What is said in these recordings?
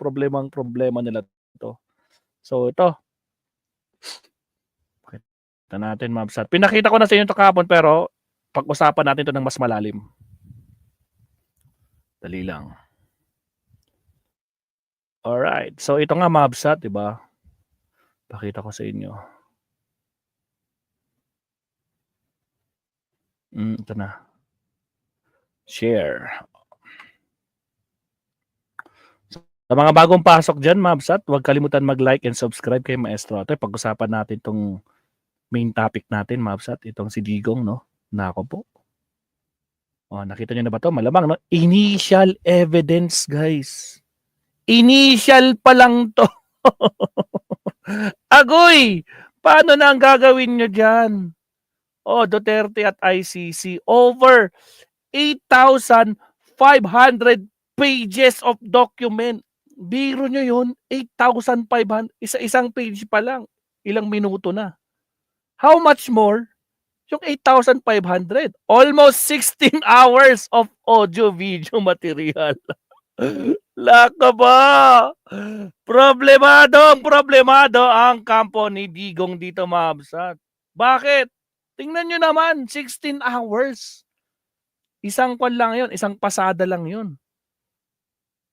problema nila to. So ito. Pakita natin, Mabsat. Pinakita ko na sa inyo ito kahapon pero pag-usapan natin ito ng mas malalim. Dali lang. Alright. So ito nga, Mabsat, di ba? Pakita ko sa inyo. Ito na. Share. Sa mga bagong pasok dyan, Mabsat, huwag kalimutan mag-like and subscribe kay Maestro. Ito, pag-usapan natin itong main topic natin, Mabsat. Itong si Digong, no? Nako po. Oh, nakita niyo na ba ito? Malamang, no? Initial evidence, guys. Initial pa lang to. Agoy! Paano na ang gagawin nyo dyan? Oh, Duterte at ICC. Over 8,500 pages of document. Biro nyo yun, 8,500. Isang page pa lang. Ilang minuto na. How much more? Yung 8,500. Almost 16 hours of audio-video material. Laka ba? Problemado ang kampo ni Digong dito, Mabsat. Bakit? Tingnan nyo naman, 16 hours. Isang kwan lang yun, isang pasada lang yun.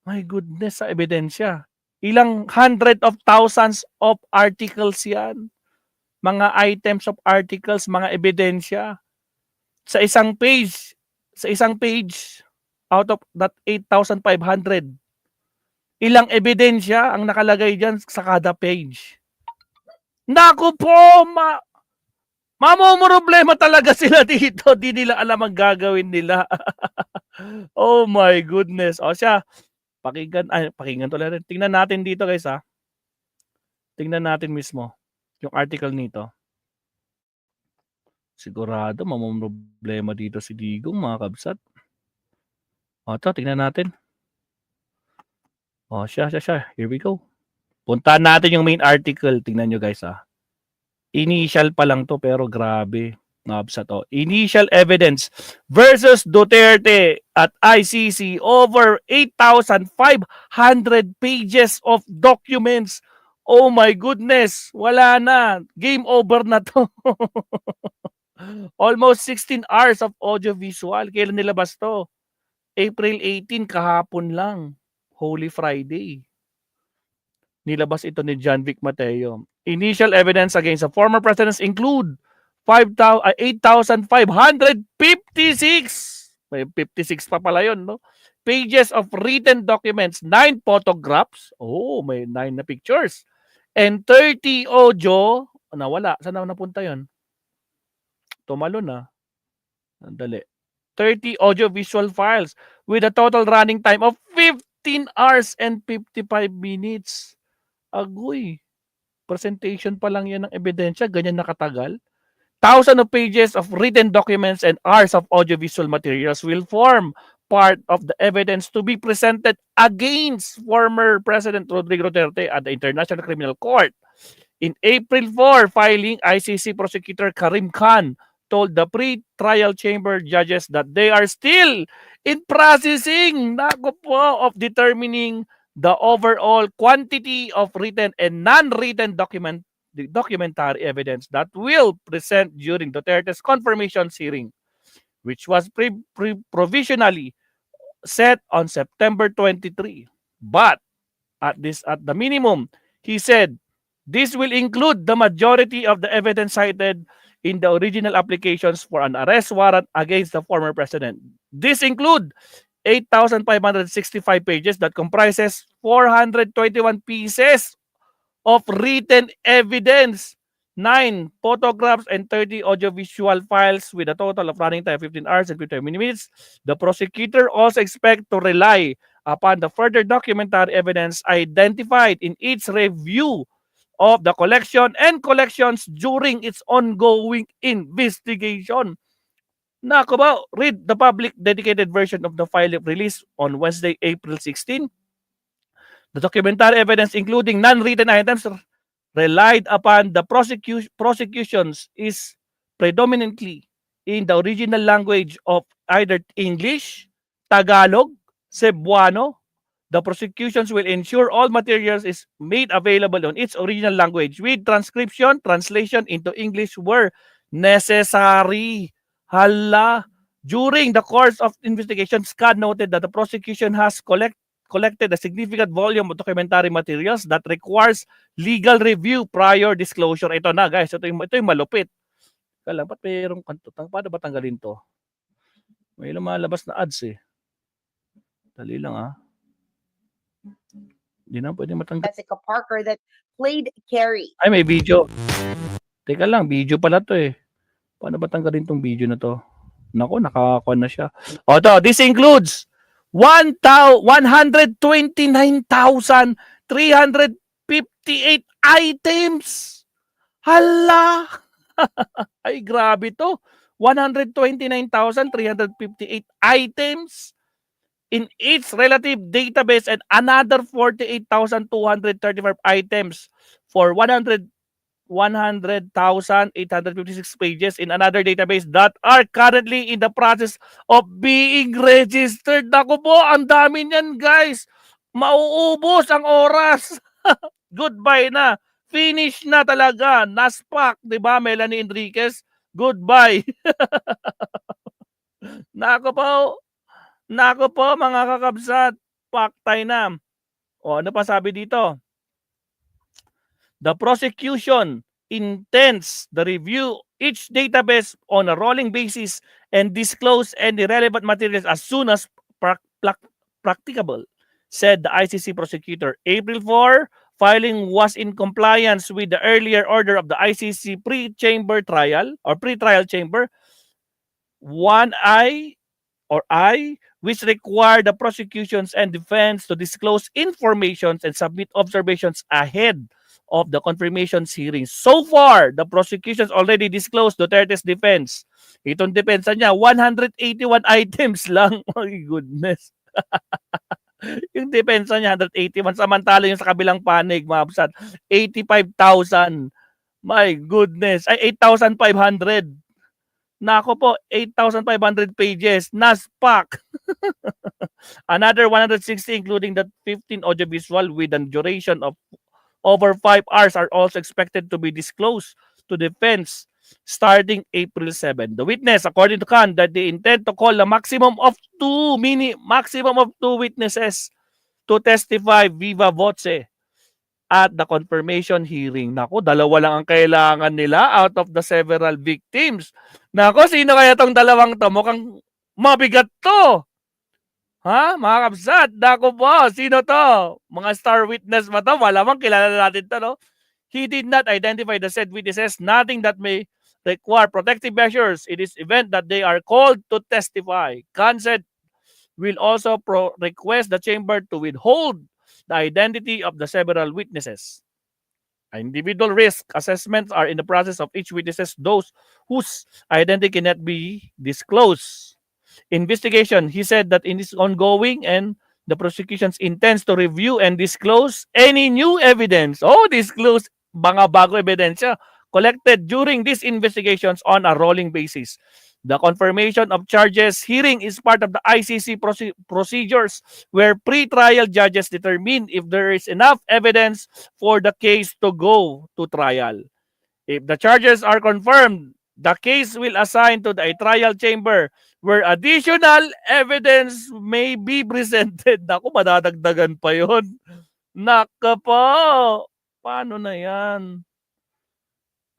My goodness, sa ebidensya. Ilang hundred of thousands of articles yan. Mga items of articles, mga ebidensya. Sa isang page, out of that 8,500, ilang ebidensya ang nakalagay dyan sa kada page. Naku po, mamumroblema talaga sila dito. Di nila alam ang gagawin nila. Oh my goodness. O siya, pakinggan to lang. Tingnan natin dito, guys, ha. Tingnan natin mismo yung article nito. Sigurado mamumroblema dito si Digong, mga kabsat. O ito, tingnan natin. O siya. Here we go. Puntahan natin yung main article. Tingnan nyo, guys, ha. Initial pa lang to pero grabe. Nabsa to. Initial evidence versus Duterte at ICC over 8,500 pages of documents. Oh my goodness. Wala na. Game over na to. Almost 16 hours of audio-visual. Kailan nilabas to? April 18, kahapon lang. Holy Friday. Nilabas ito ni John Vic Mateo. Initial evidence against the former presidents include 8,556. May 56 pa pala yun, no? Pages of written documents, 9 photographs. Oh, may 9 na pictures. And 30 audio. Nawala. Saan na napunta yun? Tumalo na. Andali. 30 audio-visual files with a total running time of 15 hours and 55 minutes. Agoy. Presentation pa lang yan ng ebidensya. Ganyan nakatagal. Thousands of pages of written documents and hours of audiovisual materials will form part of the evidence to be presented against former President Rodrigo Duterte at the International Criminal Court. In April 4 filing, ICC prosecutor Karim Khan told the pre-trial chamber judges that they are still in processing of determining the overall quantity of written and non-written documentary evidence that will present during Duterte's confirmation hearing, which was provisionally set on September 23. But at the minimum, he said, this will include the majority of the evidence cited in the original applications for an arrest warrant against the former president. This include 8,565 pages that comprises 421 pieces of written evidence, 9 photographs, and 30 audiovisual files with a total of running time of 15 hours and 50 minutes. The prosecutor also expects to rely upon the further documentary evidence identified in each review of the collection and collections during its ongoing investigation. Nako ba, read the public dedicated version of the file released on Wednesday, April 16. The documentary evidence, including non-written items, relied upon the prosecutions is predominantly in the original language of either English, Tagalog, Cebuano, The prosecutions will ensure all materials is made available on its original language with transcription, translation into English where necessary. Hala. During the course of investigation, SCAD noted that the prosecution has collected a significant volume of documentary materials that requires legal review prior disclosure. Ito na guys, ito yung malupit. Kala, ba't mayroong kanto? Paano ba tanggalin to? May lumalabas na ads eh. Dali lang ah. Hindi na pwede matanggal. Jessica Parker that played Carrie. Ay, may video. Teka lang, video pala to eh. Paano ba tanggalin tong video na to? Nako, nakakakuha na siya. O to, this includes 129,358 items. Hala! Ay, grabe to. 129,358 items in each relative database and another 48,235 items for 100,856 pages in another database that are currently in the process of being registered. Naku po, ang dami niyan guys. Mauubos ang oras. Goodbye na. Finish na talaga. Naspak, di ba, Melanie Enriquez? Goodbye. Naku po, mga kakabsat. Paktay na. O, ano pa sabi dito? The prosecution intends the review each database on a rolling basis and disclose any relevant materials as soon as practicable, said the ICC prosecutor. April 4, filing was in compliance with the earlier order of the ICC pre-chamber trial or pre-trial chamber 1I or I, which require the prosecutions and defense to disclose information and submit observations ahead of the confirmations hearing. So far, the prosecutions already disclosed Duterte's defense. Itong depensa niya, 181 items lang. My goodness. Yung depensa niya, 181. Samantala yung sa kabilang panig, mga absat, 85,000. My goodness. Ay, 8,500. Nako po, 8,500 pages. Naspak. Another 160, including the 15 audiovisual with a duration of over 5 hours are also expected to be disclosed to defense starting April 7. The witness, according to Khan, that they intend to call a maximum of 2 witnesses to testify viva voce at the confirmation hearing. Nako, dalawa lang ang kailangan nila out of the several victims. Nako, sino kaya tong dalawang to? Mukhang mabigat to. Ha? Mga kabsat, nako po, sino to? Mga star witness ba to? Malamang kilala natin to, no? He did not identify the said witnesses, nothing that may require protective measures in this event that they are called to testify. Khan said will also request the chamber to withhold the identity of the several witnesses. Individual risk assessments are in the process of each witnesses, those whose identity cannot be disclosed. Investigation, he said that it is ongoing and the prosecution intends to review and disclose any new evidence. Disclose mga bago ebidensya collected during these investigations on a rolling basis. The confirmation of charges hearing is part of the ICC procedures where pre-trial judges determine if there is enough evidence for the case to go to trial. If the charges are confirmed, the case will assign to the trial chamber where additional evidence may be presented. Naku, madadagdagan pa yun. Naka po. Paano na yan?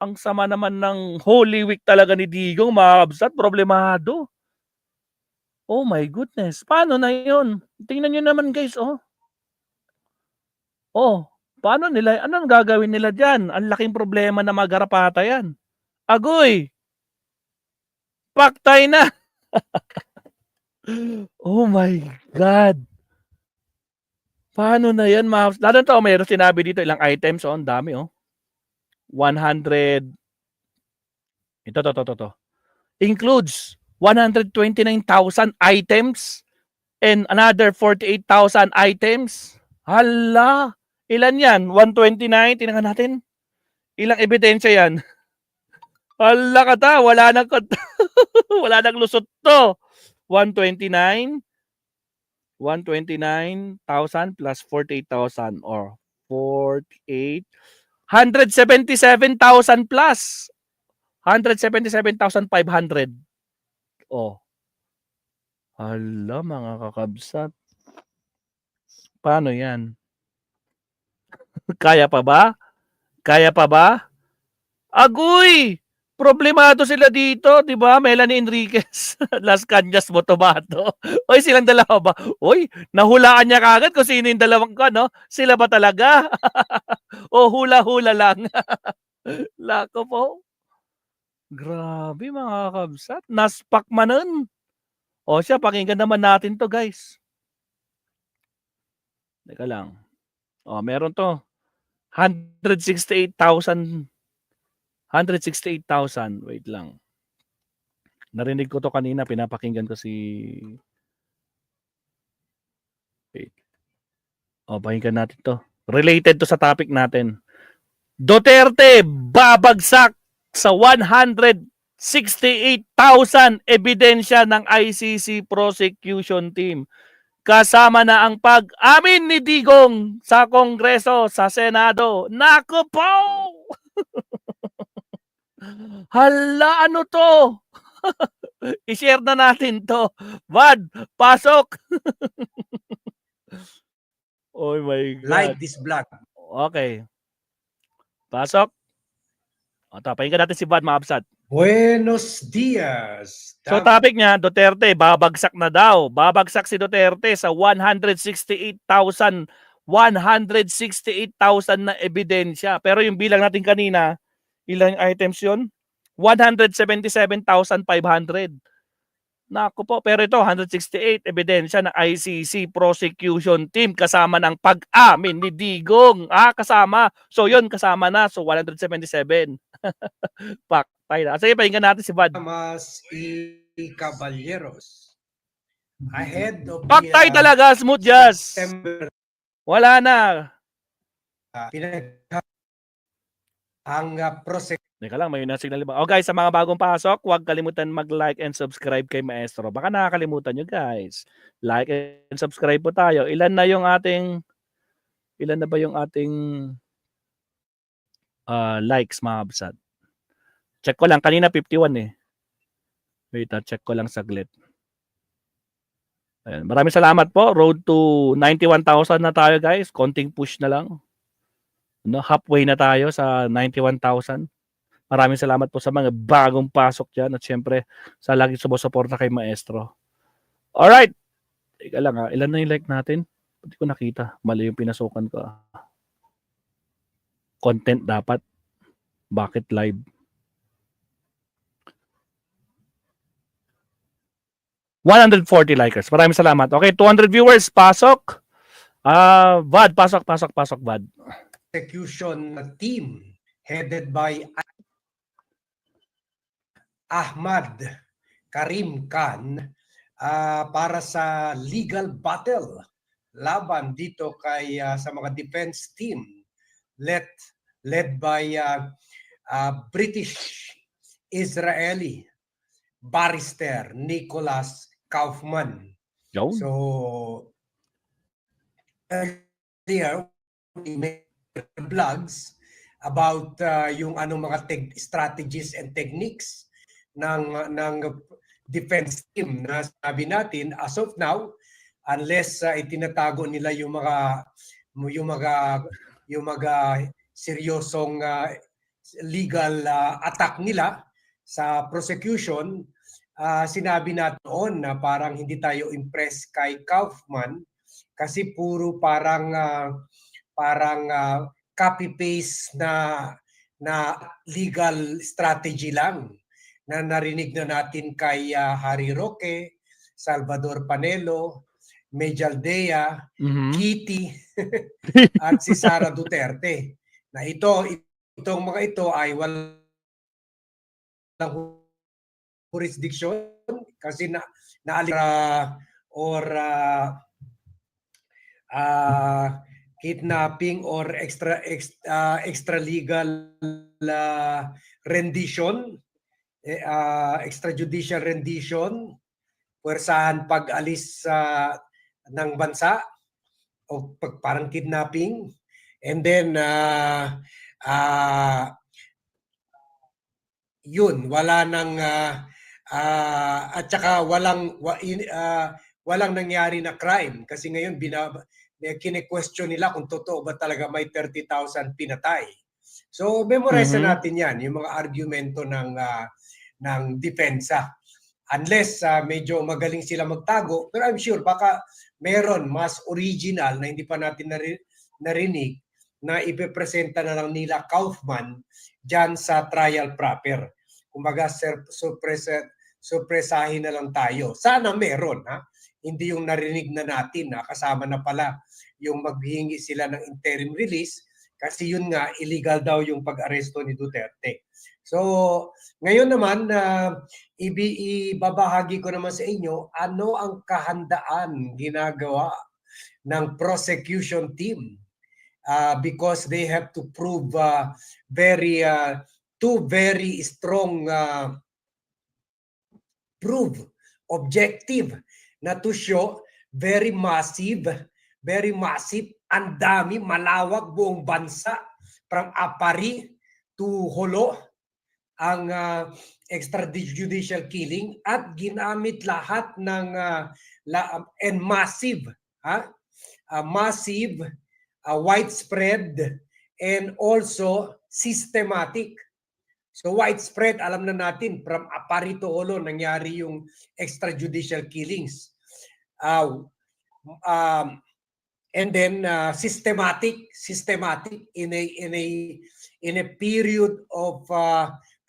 Ang sama naman ng Holy Week talaga ni Digong, mga kabsat, problemado. Oh my goodness. Paano na yun? Tingnan nyo naman guys, oh. Oh, paano nila? Anong gagawin nila dyan? Ang laking problema na magarapata yan. Agoy! Paktay na! Oh my God! Paano na yan, mga... Lalo to, mayroon sinabi dito, ilang items, oh, ang dami, oh. 100... Ito. Includes 129,000 items and another 48,000 items. Hala! Ilan yan? 129? Tingnan natin. Ilang ebidensya yan? Hala ka ta! Wala nang lusot to. 129. 129,000 plus 48,000 or 48 177,000 plus 177,500. Oh. Hala mga kakabsat. Paano 'yan? Kaya pa ba? Kaya pa ba? Agoy! Problemado sila dito, 'di ba? Melanie Enriquez, Las Cañas Motomato. Oy, silang dalawa ba? Oy, nahulaan niya kaagad kung sino yung dalawang ko, no? Sila ba talaga? O hula-hula lang? Lako po. Grabe mga kabsat. Naspak manon. O siya, pakinggan naman natin to guys. Teka lang. O, meron to. 168,000. 168,000. Wait lang. Narinig ko to kanina. Pinapakinggan ko si... Wait. O, pakinggan natin to. Related to sa topic natin. Duterte babagsak sa 168,000 ebidensya ng ICC prosecution team. Kasama na ang pag-amin ni Digong sa Kongreso, sa Senado. Naku po! Hala, ano to? I-share na natin to. Bad, pasok! Oh my God. Like this vlog. Okay. Pasok. O, pakinggan natin si Bad Maabsat. Buenos dias. So topic niya, Duterte, babagsak na daw. Babagsak si Duterte sa 168,000 na ebidensya. Pero yung bilang natin kanina, ilang items yun? 177,500. Naku po, pero ito 168 ebidensya ng ICC prosecution team kasama ng pag-amin ni Digong. Kasama. So yun, kasama na. So 177. Paktay na. Sige, pakinggan natin si Bad. Damas y Caballeros. Ahead of Paktay talaga, smooth jazz. September, Wala na. ang prosecute. Teka lang, may na-signal ba? O guys, sa mga bagong pasok, huwag kalimutan mag-like and subscribe kay Maestro. Baka nakakalimutan nyo guys. Like and subscribe po tayo. Ilan na ba yung ating likes mga absat? Check ko lang. Kanina 51 eh. Wait, check ko lang saglit. Ayan. Maraming salamat po. Road to 91,000 na tayo guys. Konting push na lang. No, halfway na tayo sa 91,000. Maraming salamat po sa mga bagong pasok dyan at syempre sa lagi sumusuporta kay Maestro. Alright. Teka lang ha. Ilan na yung like natin? Hindi ko nakita. Mali yung pinasukan ko. Content dapat. Bakit live? $140 likers. Maraming salamat. Okay, 200 viewers. Pasok. Vad. Pasok, Vad. Execution team headed by Ahmad Karim Khan para sa legal battle laban dito kay sa mga defense team led by British Israeli barrister Nicholas Kaufman. Yo. So earlier we made vlogs about yung mga strategies and techniques ng defense team na sabi natin as of now, unless itinatago nila yung mga seryosong legal attack nila sa prosecution, sinabi natin na parang hindi tayo impressed kay Kaufman kasi puro parang copy-paste na legal strategy lang na narinig na natin kay Harry Roque, Salvador Panelo, Mejaldea, Kitty, at si Sara Duterte. Na itong mga ito ay walang jurisdiction kasi naalis or kidnapping or extralegal rendition, extrajudicial rendition, puwersahan pag-alis ng bansa o parang kidnapping, and then yun, wala nang at saka walang nangyari na crime kasi ngayon kine-question nila kung totoo ba talaga may 30,000 pinatay. So memorize natin 'yan, yung mga argumento ng depensa. Unless medyo magaling sila magtago, pero I'm sure baka meron mas original na hindi pa natin narinig na ipepresenta na lang nila Kaufman dyan sa trial proper. Kumbaga, surpresahin na lang tayo. Sana meron, ha? Hindi yung narinig na natin na kasama na pala yung maghihingi sila ng interim release kasi yun nga, illegal daw yung pag-aresto ni Duterte. So, ngayon naman, ibabahagi ko naman sa inyo ano ang kahandaan ginagawa ng prosecution team because they have to prove two very strong objective na to show very massive, ang dami, malawak, buong bansa from Apari to Holo ang extrajudicial killing at ginamit lahat ng and massive, widespread and also systematic. So widespread, alam na natin, from Apari to Holo, nangyari yung extrajudicial killings. And then systematic in a period of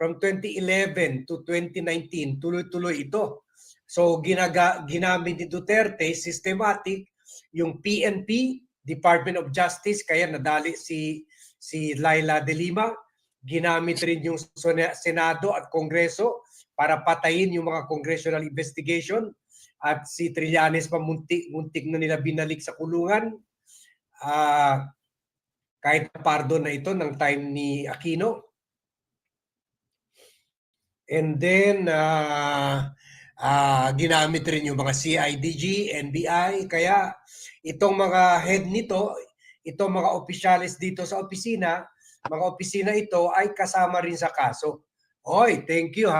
from 2011 to 2019, tuloy-tuloy ito. So ginamit ni Duterte systematic yung PNP, Department of Justice, kaya nadali si Laila de Lima. Ginamit rin yung Senado at Kongreso para patayin yung mga congressional investigation. At si Trillanes pa muntik na nila binalik sa kulungan. Kahit pardon na ito ng time ni Aquino. And then, ginamit rin yung mga CIDG, NBI. Kaya itong mga head nito, itong mga opisyalis dito sa opisina, mga opisina ito ay kasama rin sa kaso. Oy, thank you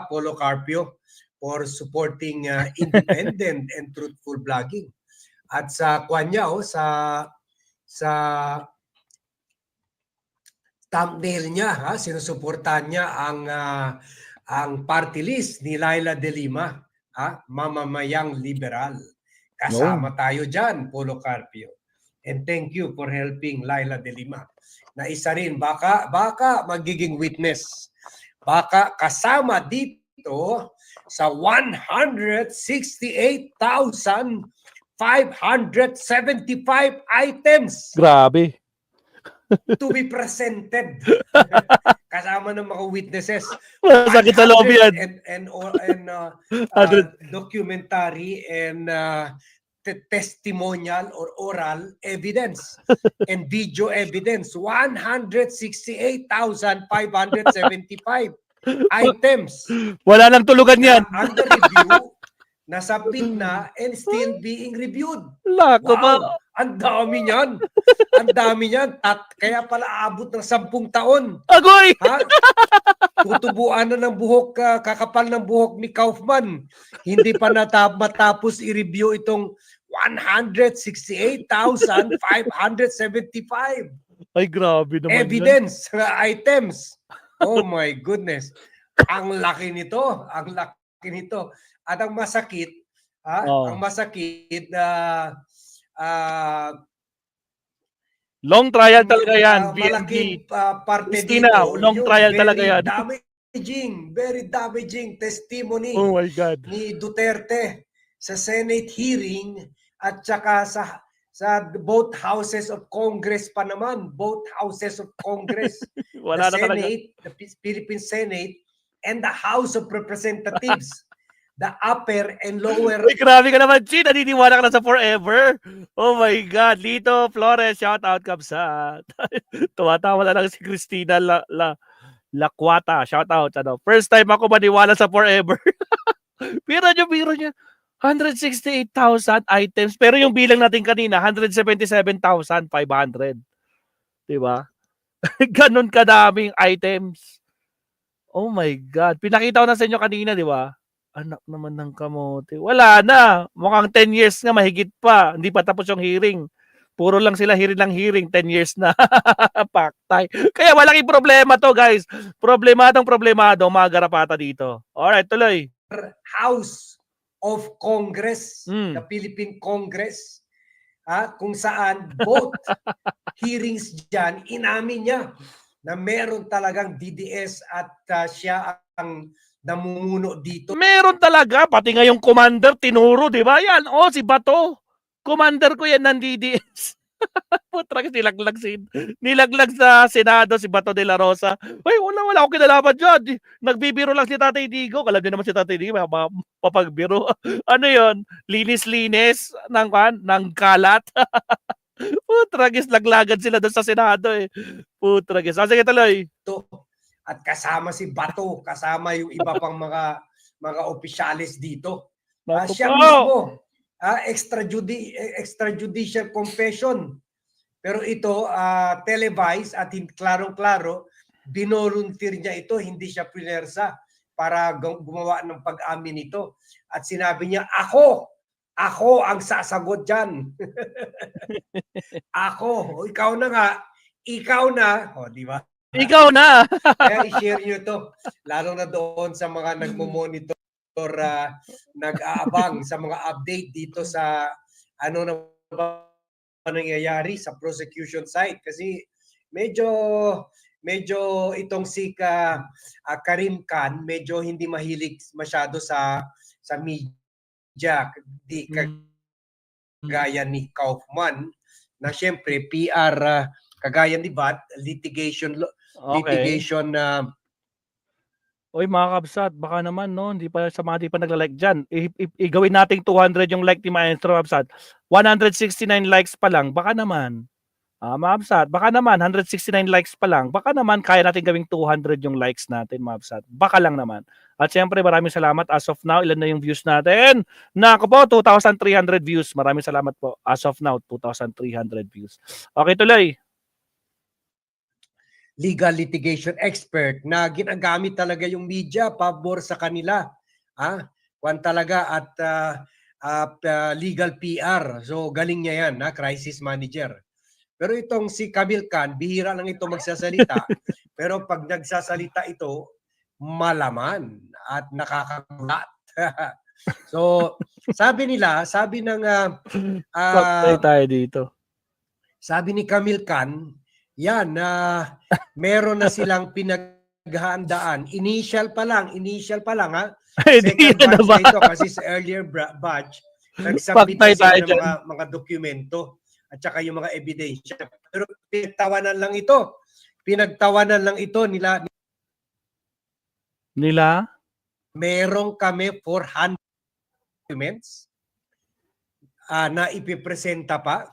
Polo Carpio for supporting independent and truthful blogging. At sa kwanya sa thumbnail niya, sinusuportahan niya ang party list ni Laila de Lima, mamamayang liberal. Kasama tayo diyan, Polo Carpio. And thank you for helping Laila de Lima. Na isa rin, baka magiging witness. Baka kasama dito sa 168,575 items. Grabe. To be presented. Kasama ng mga witnesses. Masakit sa loob yan. And documentary and testimonial or oral evidence and video evidence. 168,575 items. Wala nang tulugan yan. Under review, nasubmit na and still being reviewed. Lako pa. Ang dami niyan. Ang dami niyan. Kaya pala aabot ng 10 taon. Agoy! Tutubuan na ng buhok, kakapal ng buhok ni Kaufman. Hindi pa matapos i-review itong 168,575 Ay, grabe naman evidence items. Oh my goodness. Ang laki nito. Ang laki nito. At ang masakit, ang masakit long trial talaga yan. Malaking parte Christina, dito. long trial talaga yan. Very damaging testimony Oh my God. ni Duterte sa Senate hearing at saka sa both houses of Congress pa naman. Both houses of Congress. Wala the na talaga. Senate, the Philippine Senate, and the House of Representatives. The upper and lower. Ay, grabe ka naman, Chi. Naniniwala ka na sa forever. Oh my God. Lito Flores, shout out Kapsat. Tuwatawa na lang si Christina Laquata. Shout out. First time ako maniwala sa forever. Biro niya. 168,000 items. Pero yung bilang natin kanina, 177,500. 'Di ba? Gano'n kadaming items. Oh my God. Pinakita ko na sa inyo kanina, 'di ba? Anak naman ng kamote. Wala na. Mukhang 10 years nga mahigit pa. Hindi pa tapos yung hearing. Puro lang sila hearing ng hearing. 10 years na. Paktay. Kaya malaking problema to, guys. Problemado mga garapata dito. Alright, tuloy. House of Congress, Mm. the Philippine Congress, kung saan both hearings dyan, inamin niya na meron talagang DDS at siya ang namumuno dito. Meron talaga. Pati nga yung commander, tinuro, di ba? Yan. Oh, si Bato. Commander ko yan ng DDS. Putra, nilaglag sa Senado si Bato de la Rosa. Ay, wala akong kinalaman dyan. Nagbibiro lang si Tatay Digo. Alam niyo naman si Tatay Digo, papagbiro. Ano yon? Linis-linis ng kalat. Putragis, laglagan sila doon sa Senado eh. Putragis. Sige, tuloy. At kasama si Bato, kasama yung iba pang mga opisyalis dito. Siya mismo, extrajudicial confession. Pero ito, televised at klarong-klaro, binolunteer niya ito, hindi siya pinersa para gumawa ng pag-amin nito. At sinabi niya, ako ang sasagot dyan. Ako, ikaw na nga, o di ba? Ikaw na. Kaya i-share nyo to, lalo na doon sa mga nagmo-monitor, nag-aabang sa mga update dito sa ano na ba nangyayari sa prosecution side. Kasi medyo itong si Karim Khan, medyo hindi mahilig masyado sa media, di kagaya ni Kaufman, na syempre PR, kagaya ni Bat, litigation Oy mga kabsat, baka naman no, hindi pa nagla-like diyan. Igawin nating 200 yung like ni Maestro kabsat. 169 likes pa lang, baka naman. Mga kabsat, baka naman 169 likes pa lang. Baka naman kaya natin gawing 200 yung likes natin, mga kabsat. Baka lang naman. At syempre, maraming salamat. As of now, ilan na yung views natin? Nako po, 2,300 views. Maraming salamat po. As of now, 2,300 views. Okay, tuloy. Legal litigation expert na ginagamit talaga yung media pabor sa kanila. Kwan talaga at legal PR. So galing niya yan, crisis manager. Pero itong si Kamil Khan, bihira lang ito magsasalita. Pero pag nagsasalita ito, malaman at nakakagulat. So sabi ng tayo dito. Sabi ni Kamil Khan, yan meron na silang pinaghandaan. Initial pa lang ha. Second batch na ito kasi sa earlier batch nagsubmit na sila ng mga dokumento at saka yung mga ebidensya. Pero pinagtawanan lang ito nila. Meron kami 400 documents na ipipresenta pa.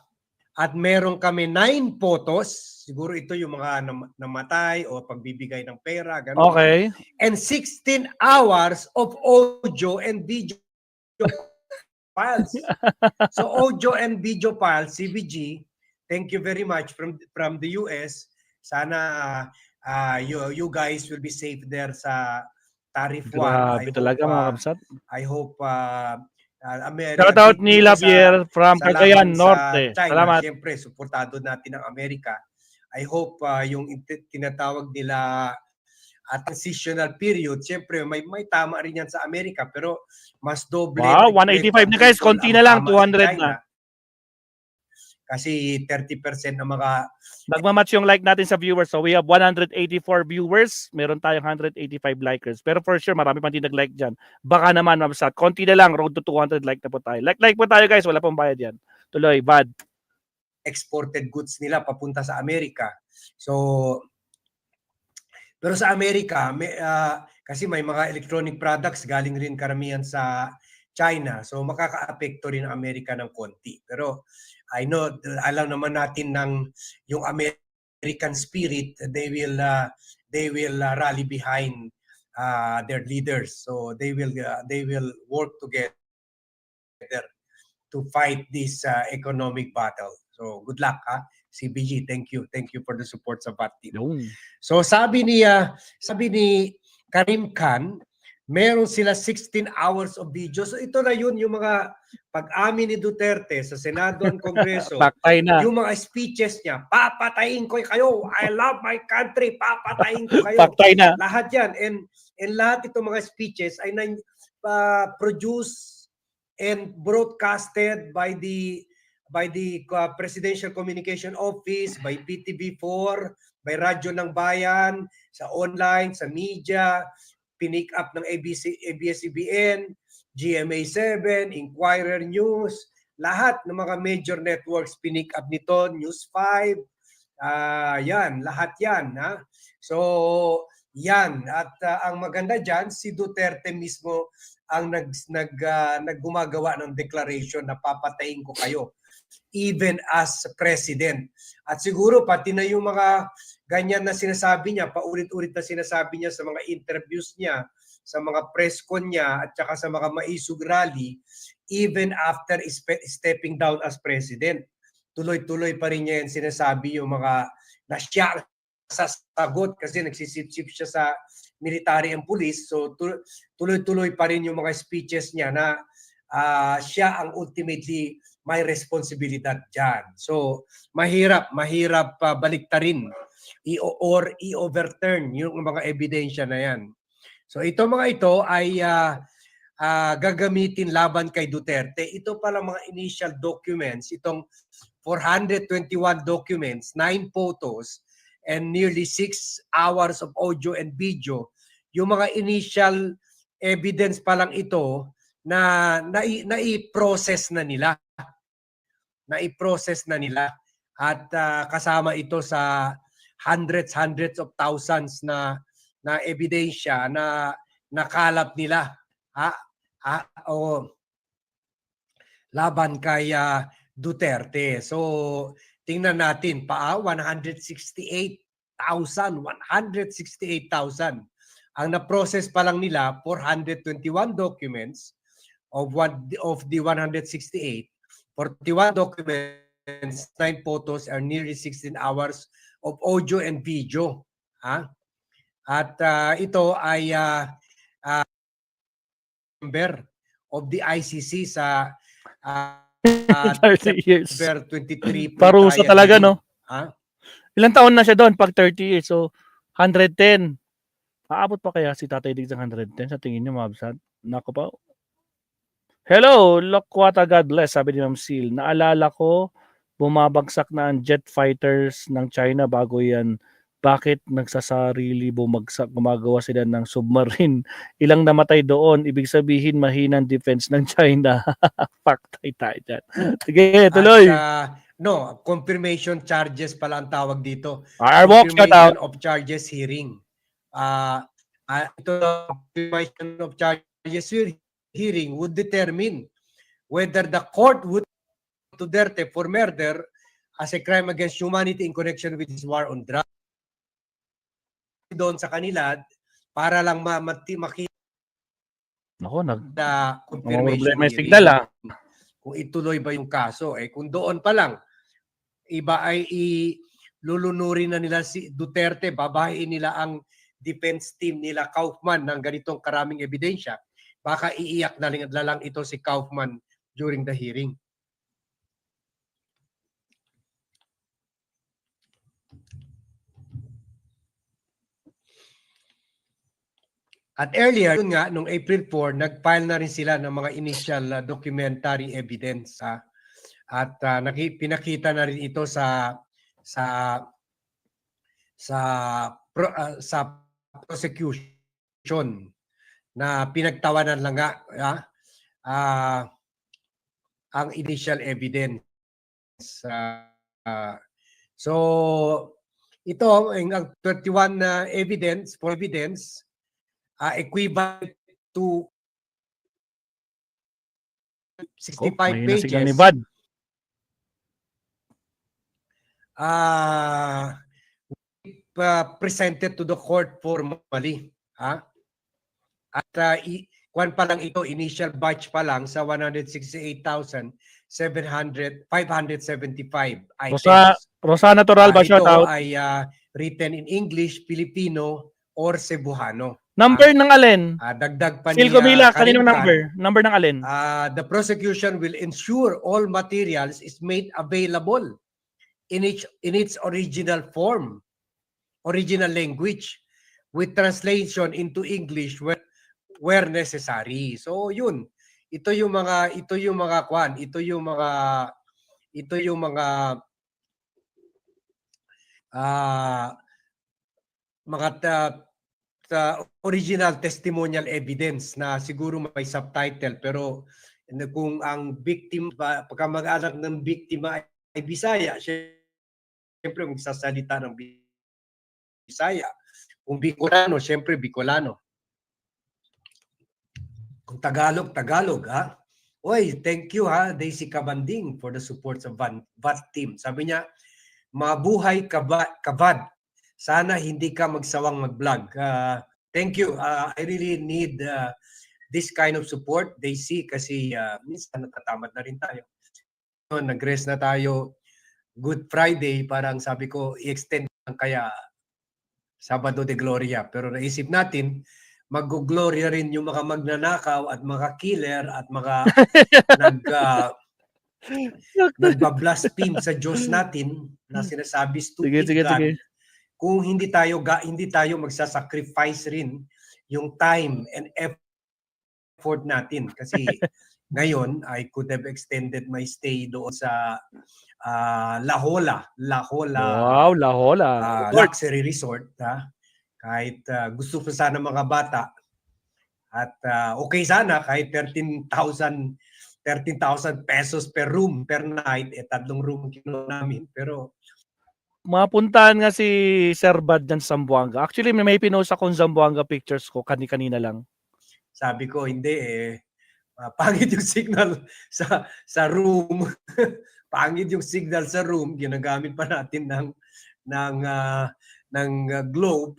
At meron kami 9 photos, siguro ito yung mga namatay o pagbibigay ng pera, ganun. Okay. And 16 hours of audio and video files. So audio and video files, CVG, thank you very much from the US. Sana you guys will be safe there sa Tarif 1. Grabe talaga mga kabsat. I hope shout out ni Javier from Cagayan Norte. Salamat. Siyempre, suportado natin ang Amerika. I hope yung tinatawag nila transitional period, siyempre may tama rin yan sa Amerika, pero mas doble. Wow, 185 na guys. Konti na lang, 200 na. Kasi 30% ng mga nagmamatch yung like natin sa viewers. So we have 184 viewers. Meron tayong 185 likers. Pero for sure, marami pang di nag-like dyan. Baka naman, mabasat. Konti na lang. Road to 200 like na po tayo. Like po tayo guys. Wala pong bayad yan. Tuloy, bad. Exported goods nila papunta sa Amerika. So, pero sa Amerika, kasi may mga electronic products galing rin karamihan sa China. So makaka-apekto rin ang Amerika ng konti. Pero I know, alam naman natin yung American spirit, they will rally behind their leaders. So they will work together to fight this economic battle. So good luck, ha? CBG, thank you. Thank you for the support sa VAT team. Yung. So sabi ni Karim Khan, meron sila 16 hours of video. So ito na yun, yung mga pag-amin ni Duterte sa Senado at Kongreso, Baktay na. yung mga speeches niya, papatayin ko kayo, I love my country, papatayin ko kayo. Baktay na. Lahat yan. And lahat itong mga speeches ay produced and broadcasted by the Presidential Communication Office, by PTV4, by Radyo ng Bayan, sa online, sa media, pinick up ng ABS-CBN, GMA7, Inquirer News, lahat ng mga major networks pinick up nito, News 5, yan, lahat yan. Ha? So, yan. At ang maganda dyan, si Duterte mismo ang naggumagawa ng declaration na papatayin ko kayo even as president. At siguro pati na yung mga ganyan na sinasabi niya, paulit-ulit na sinasabi niya sa mga interviews niya, sa mga press con niya, at saka sa mga maisug rally, even after stepping down as president. Tuloy-tuloy pa rin niya yan sinasabi yung mga na siya sasagot kasi nagsisip-sip siya sa military and police. So tuloy-tuloy pa rin yung mga speeches niya na siya ang ultimately may responsibilidad dyan. So mahirap baliktarin or i-overturn yung mga ebidensya na yan. So ito mga ito ay gagamitin laban kay Duterte. Ito pala mga initial documents, itong 421 documents, 9 photos, and nearly 6 hours of audio and video. Yung mga initial evidence pa lang ito na i-process na nila. Na-i-process na nila. At kasama ito sa hundreds of thousands na ebidensya na nakalap nila laban kay Duterte. So tingnan natin 168,000 ang na-process pa lang nila 421 documents of the 168, 41 documents, 9 photos, are nearly 16 hours of audio and video. At ito ay member of the ICC sa 30 years. September 23. Parusa talaga, no? Ilang taon na siya doon pag 30 years? So, 110. Aabot pa kaya si Tatay Diggs ng 110 sa tingin niyo, Mabsat? Nako pa. Hello, Lokwata, God bless, sabi ni Ma'am Seal. Naalala ko, bumabagsak na ang jet fighters ng China bago yan. Bakit nagsasarili bumagsak? Gumagawa sila ng submarine. Ilang namatay doon. Ibig sabihin, mahinang defense ng China. Paktay tayo dyan. Sige, tuloy. At, no, confirmation charges pala ang tawag dito. Confirmation of charges hearing. Ito, confirmation of charges hearing would determine whether the court would to Duterte for murder as a crime against humanity in connection with his war on drugs. Doon sa kanila para lang makita confirmation may signal kung ituloy ba yung kaso. Kung doon pa lang iba ay lulunurin na nila si Duterte, babahin nila ang defense team nila Kaufman ng ganitong karaming ebidensya, baka iiyak na lang ito si Kaufman during the hearing. At earlier, yun nga, noong April 4, nag-file na rin sila ng mga initial documentary evidence. At pinakita na rin ito sa prosecution na pinagtawanan lang nga ang initial evidence. So, ito, ang 31 evidence, equivalent to 65 pages. Presented to the court formally. At kwan pa lang ito, initial batch pa lang sa 168,575 items. Rosana Toral ba, shout Ito out? ay written in English, Filipino, or Cebuano. Number ng alin? Dagdag pa Phil ni Comila, Karim kaninong Khan, number? Number ng alin? the prosecution will ensure all materials is made available in its original form, original language, with translation into English where necessary. So yun, ito yung mga kwan, ito yung mga original testimonial evidence na siguro may subtitle, pero kung ang victim, pagka mag-anak ng biktima ay Bisaya, siyempre magsasalita ng Bisaya. Kung Bicolano, siyempre Bicolano. Kung Tagalog, Tagalog, ha? Oy, thank you ha, Daisy Kabanding, for the support sa VAT team. Sabi niya, mabuhay kabad. Sana hindi ka magsawang mag-vlog. Thank you. I really need this kind of support, Daisy, kasi minsan natatamad na rin tayo. Nag-rest na tayo Good Friday, parang sabi ko, i-extend lang kaya Sabado de Gloria. Pero naisip natin, mag-gloria rin yung mga magnanakaw at mga killer at mga nagba-blaspheme sa Diyos natin na sinasabi stupid God. Kung hindi tayo magsasacrifice rin yung time and effort natin, kasi ngayon I could have extended my stay doon sa La Jolla. Wow, La Jolla. Luxury resort, ha? Kahit gusto ko sana mga bata at okay sana kahit 13,000 pesos per room per night, 3 room kinuha namin, pero mapuntahan nga si Sir Bad dyan sa Zamboanga. Actually, may pinost akong Zamboanga pictures ko kanina lang. Sabi ko, hindi pangit yung signal sa room. Pangit yung signal sa room. Ginagamit pa natin ng globe,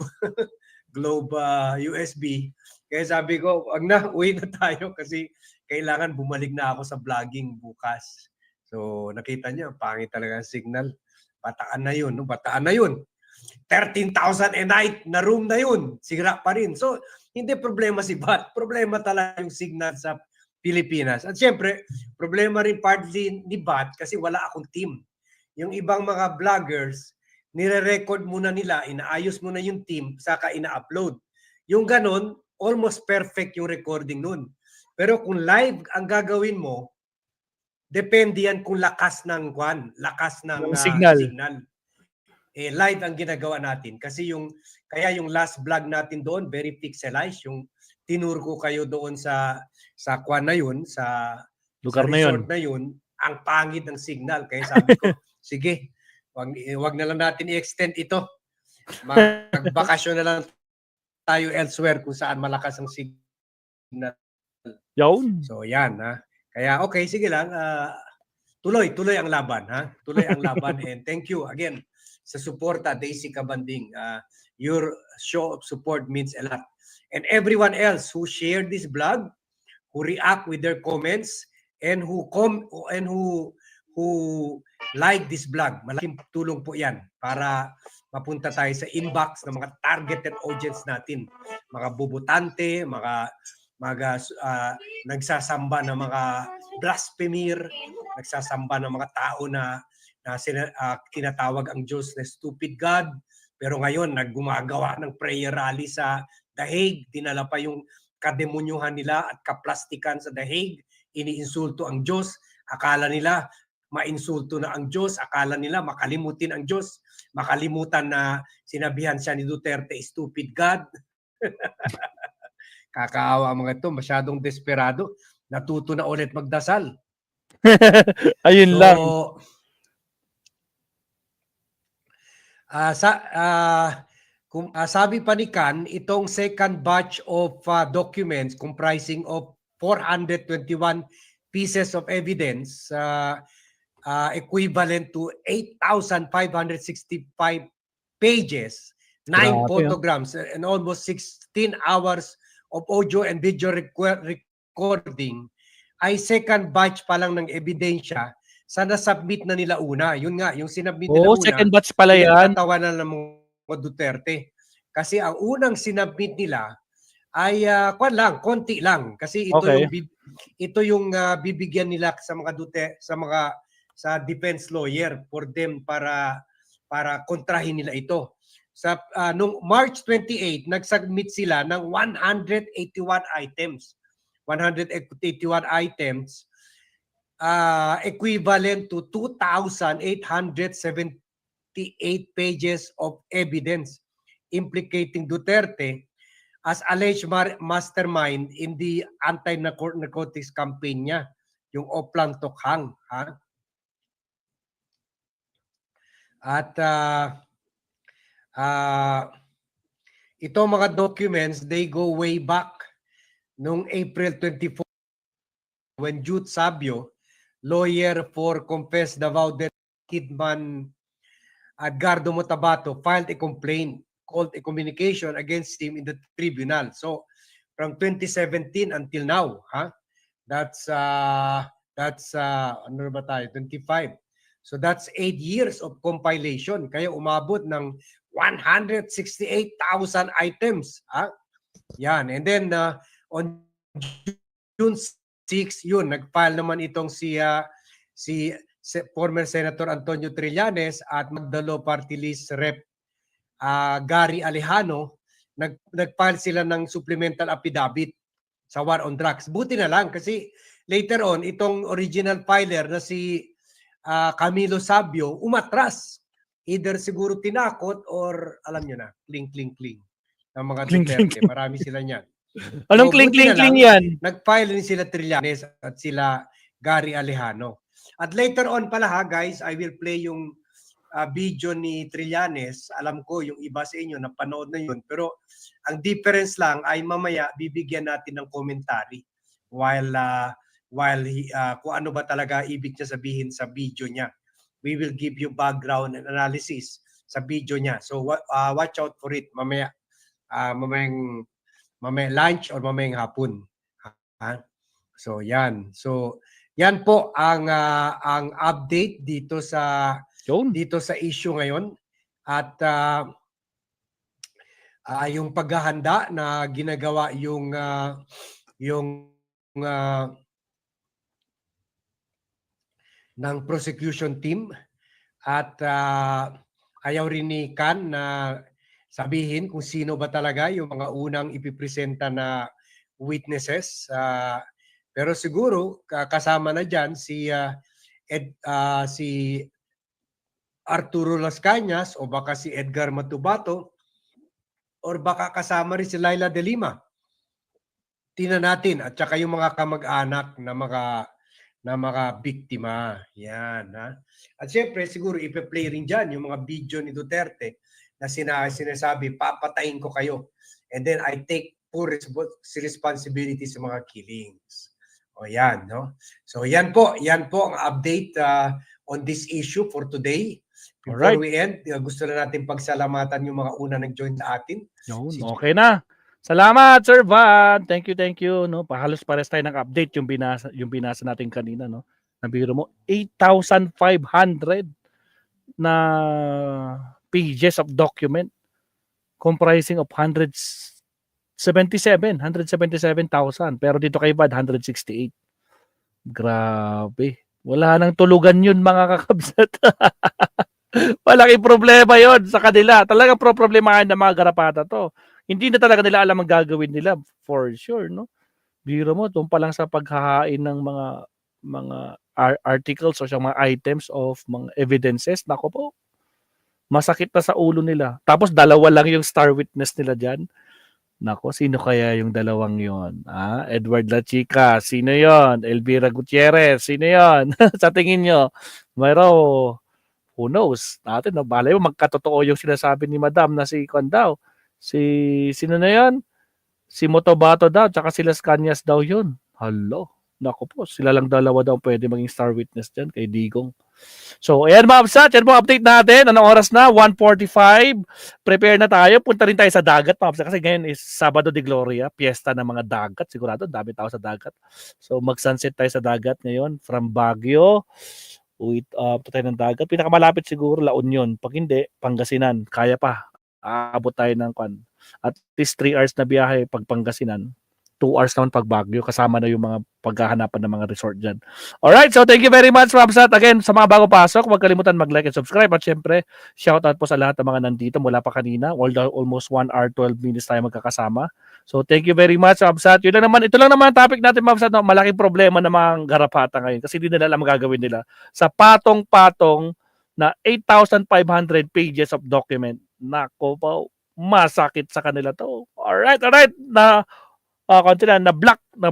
globe USB. Kaya sabi ko, wag na, uwi na tayo kasi kailangan bumalik na ako sa vlogging bukas. So, nakita niyo, pangit talaga ang signal. Bataan na yun, no? Bataan na yun. 13,000 a night na room na yun. Sira pa rin. So, hindi problema si Bat. Problema talaga yung signal sa Pilipinas. At syempre, problema rin partly ni Bat kasi wala akong team. Yung ibang mga vloggers, nire-record muna nila, inaayos muna yung team, saka ina-upload. Yung ganon, almost perfect yung recording nun. Pero kung live ang gagawin mo, depende yan kung lakas ng signal. Live ang ginagawa natin kasi kaya yung last vlog natin doon very pixelized, yung tinuro ko kayo doon sa kwan na yun, sa lugar na resort na yun, ang pangit ng signal. Kaya sabi ko, sige, wag na lang natin i-extend ito. Magbakasyon na lang tayo elsewhere kung saan malakas ang signal. So yan, ha. Kaya okay, sige lang. Tuloy ang laban, ha? Tuloy ang laban and thank you again sa suporta, Daisy Kabanding. Your show of support means a lot. And everyone else who shared this vlog, who react with their comments, and who like this vlog, malaking tulong po yan para mapunta tayo sa inbox ng mga targeted audience natin. Mga bubutante, mga nagsasamba ng mga blasphemer, nagsasamba ng mga tao na tinatawag ang Diyos na stupid God, pero ngayon naggumagawa ng prayer rally sa The Hague, dinala pa yung kademonyuhan nila at kaplastikan sa The Hague, iniinsulto ang Diyos, akala nila mainsulto na ang Diyos, akala nila makalimutin ang Diyos, makalimutan na sinabihan siya ni Duterte, stupid God. Kakaawa mga ito, masyadong desperado. Natuto na ulit magdasal. Ayun lang. Sabi pa ni Khan, itong second batch of documents comprising of 421 pieces of evidence, equivalent to 8,565 pages, 9 photograms, and almost 16 hours of audio and video recording ay second batch pa lang ng ebidensya sa nasubmit na nila una. Yun nga, yung sinubmit nila Oh, una, second batch pala yan. pinagtatawanan ng mga Duterte. Kasi ang unang sinubmit nila ay konti lang kasi ito Okay. yung bibigyan nila sa mga sa defense lawyer for them para kontrahin nila ito. Sa nung March 28, nag-submit sila ng 181 items. 181 items equivalent to 2,878 pages of evidence implicating Duterte as alleged mastermind in the anti-narcotics campaign niya, yung Oplang Tokhang. Ha? At ito mga documents, they go way back noong April 24 when Jude Sabio, lawyer for confessed Davao Kidman Edgardo Motabato, filed a complaint called a communication against him in the tribunal. So from 2017 until now, that's ano ba tayo? 25. So that's 8 years of compilation. Kaya umabot ng 168,000 items. Yan. And then on June 6, yun, nag-file naman itong si former Senator Antonio Trillanes at Magdalo Party List Rep Gary Alejano. Nag-file sila ng supplemental affidavit sa war on drugs. Buti na lang kasi later on, itong original filer na si Camilo Sabio umatras. Either siguro tinakot or alam nyo na, cling ng mga Duterte. Marami sila niyan. Anong So, cling buti na lang, yan? Nag-file din sila Trillanes at sila Gary Alejano. At later on pala guys, I will play yung video ni Trillanes. Alam ko yung iba sa inyo napanood na yun. Pero ang difference lang ay mamaya bibigyan natin ng commentary while kung ano ba talaga ibig niya sabihin sa video niya. We will give you background and analysis sa video niya. So watch out for it mamaya. Mamayang lunch or mamayang hapon. So yan. So yan po ang update dito sa issue ngayon at yung paghahanda na ginagawa yung ng prosecution team at ayaw rin ni Kan na sabihin kung sino ba talaga yung mga unang ipipresenta na witnesses. Pero siguro kasama na dyan si Arturo Las Cañas o baka si Edgar Matubato or baka kasama rin si Laila De Lima. Tingnan natin at saka yung mga kamag-anak na mga biktima. Yan. At syempre siguro ipe-play rin dyan yung mga video ni Duterte na sinasabi, papatayin ko kayo. And then I take full responsibility sa mga killings. O yan, no? So yan po ang update on this issue for today. Before we end, gusto na natin pagsalamatan yung mga una nag-join sa atin. Okay na. Salamat, Sir Van. Thank you. No, halos pares tayo ng update yung binasa natin kanina, no. Nabiro mo 8,500 na pages of document comprising of 177,000. Pero dito kay Vad 168. Grabe. Wala nang tulugan yun mga kakabsat. Malaking problema yon sa kanila. Talaga problemahin ng mga garapata to. Hindi na talaga nila alam ang gagawin nila for sure, no? Biro mo doon pa lang sa paghahain ng mga articles o mga items of mga evidences, nako po. Masakit na sa ulo nila. Tapos dalawa lang yung star witness nila diyan. Nako, sino kaya yung dalawang yon? Edward La Chica, sino yon? Elvira Gutierrez, sino yon? Sa tingin nyo, mayroon, who knows? Natin, no? Balay mo, magkatotoo yung sinasabi ni Madam na si Kwan daw. Sino na yan? Si Motobato daw, tsaka si Las Cañas daw yun. Hello. Nako po, sila lang dalawa daw pwede maging star witness dyan kay Digong. So, ayan mga kapsat, yan po update natin. Anong oras na? 1:45. Prepare na tayo. Punta rin tayo sa dagat mga kapsat kasi ngayon is Sabado de Gloria, piyesta ng mga dagat. Sigurado, dami tao sa dagat. So, mag-sunset tayo sa dagat ngayon from Baguio. Tayo ng dagat. Pinakamalapit siguro, La Union. Pag hindi, Pangasinan. Kaya pa. Aabot tayo ng at least 3 hours na biyahe pag Pangasinan. 2 hours naman pag Baguio, kasama na yung mga paghahanapan ng mga resort dyan. Alright, so thank you very much, Ramsat. Again, sa mga bago pasok, huwag kalimutan mag-like and subscribe. At syempre, shoutout po sa lahat ng mga nandito mula pa kanina. Almost 1 hour, 12 minutes tayo magkakasama. So thank you very much, Ramsat. Ito lang naman ang topic natin, Ramsat. No? Malaking problema ng mga garapata ngayon kasi hindi nila alam magagawin nila. Sa patong-patong na 8,500 pages of document. Nako po, masakit sa kanila to. Alright. Na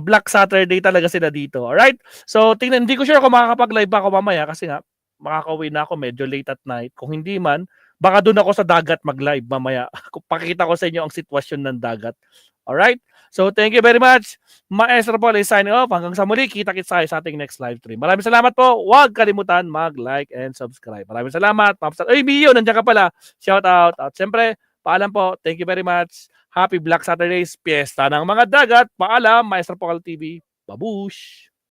Black Saturday talaga sila dito. Alright? So, hindi ko sure kung makakapag-live ako mamaya kasi nga, makakauwi na ako medyo late at night. Kung hindi man, baka doon ako sa dagat mag-live mamaya. Pakita ko sa inyo ang sitwasyon ng dagat. Alright? So, thank you very much. Maestro Paul is signing off. Hanggang sa muli, kita-kits tayo sa ating next live stream. Maraming salamat po. Huwag kalimutan mag-like and subscribe. Maraming salamat. Ay, Mio, nandiyan ka pala. Shout out. At siyempre, paalam po. Thank you very much. Happy Black Saturdays, piyesta ng mga dagat. Paalam, Maestro Paul TV. Babush!